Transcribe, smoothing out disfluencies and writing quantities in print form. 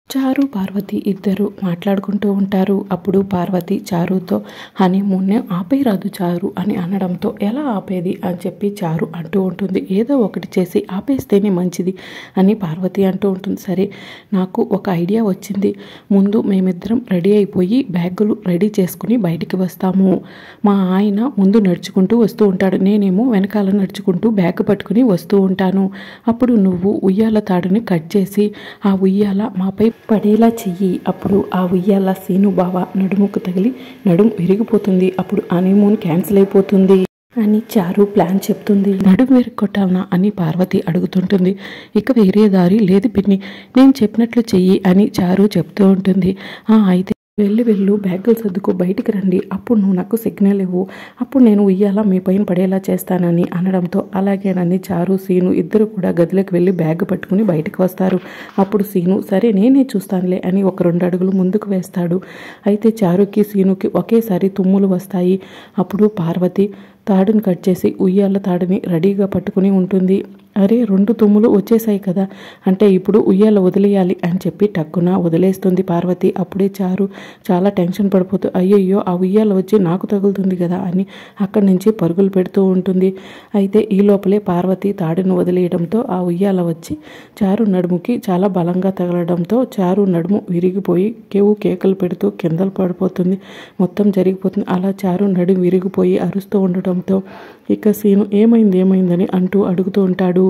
చారు పార్వతి ఇద్దరు మాట్లాడుకుంటూ ఉంటారు. అప్పుడు పార్వతి చారుతో హనీమూన్నే ఆపేయరాదు చారు అని అనడంతో ఎలా ఆపేది అని చెప్పి చారు అంటూ ఉంటుంది. ఏదో ఒకటి చేసి ఆపేస్తేనే మంచిది అని పార్వతి అంటూ ఉంటుంది. సరే నాకు ఒక ఐడియా వచ్చింది. ముందు మేమిద్దరం రెడీ అయిపోయి బ్యాగులు రెడీ చేసుకుని బయటికి వస్తాము. మా ఆయన ముందు నడుచుకుంటూ వస్తూ ఉంటాడు, నేనేమో వెనకాల నడుచుకుంటూ బ్యాగ్ పట్టుకుని వస్తూ ఉంటాను. అప్పుడు నువ్వు ఉయ్యాల తాడుని కట్ చేసి ఆ ఉయ్యాల మాపై పడేలా చెయ్యి. అప్పుడు ఆ ఉయ్యాల సీను బావ నడుముకు తగిలి నడుము విరిగిపోతుంది. అప్పుడు హనీమూన్ క్యాన్సిల్ అయిపోతుంది అని చారు ప్లాన్ చెప్తుంది. నడుము విరగొట్టాలనా అని పార్వతి అడుగుతుంటుంది. ఇక వేరే దారి లేదు పిన్ని, నేను చెప్పినట్లు చెయ్యి అని చారు చెప్తూ ఉంటుంది. అయితే వెళ్ళు బ్యాగులు సర్దుకో, బయటికి రండి, అప్పుడు నువ్వు నాకు సిగ్నల్ ఇవ్వు, అప్పుడు నేను ఉయ్యాల మీ పైన పడేలా చేస్తానని అనడంతో అలాగేనని చారు సీను ఇద్దరు కూడా గదిలోకి వెళ్ళి బ్యాగ్ పట్టుకుని బయటకు వస్తారు. అప్పుడు సీను సరే నేనే చూస్తానులే అని ఒక 2 అడుగులు ముందుకు వేస్తాడు. అయితే చారుకి సీనుకి ఒకేసారి తుమ్ములు వస్తాయి. అప్పుడు పార్వతి తాడుని కట్ చేసి ఉయ్యాల తాడుని రెడీగా పట్టుకుని ఉంటుంది. అరే 2 తుమ్ములు వచ్చేసాయి కదా, అంటే ఇప్పుడు ఉయ్యాల వదిలేయాలి అని చెప్పి టక్కున వదిలేస్తుంది పార్వతి. అప్పుడే చారు చాలా టెన్షన్ పడిపోతూ అయ్యయ్యో ఆ ఉయ్యాల వచ్చి నాకు తగులుతుంది కదా అని అక్కడి నుంచి పరుగులు పెడుతూ ఉంటుంది. అయితే ఈ లోపలే పార్వతి తాడును వదిలేయడంతో ఆ ఉయ్యాల వచ్చి చారు నడుముకి చాలా బలంగా తగలడంతో చారు నడుము విరిగిపోయి కేకలు పెడుతూ కిందలు పడిపోతుంది. మొత్తం జరిగిపోతుంది. అలా చారు నడుము విరిగిపోయి అరుస్తూ ఉండటంతో ఇక సీను ఏమైందని అంటూ అడుగుతూ ఉంటాడు.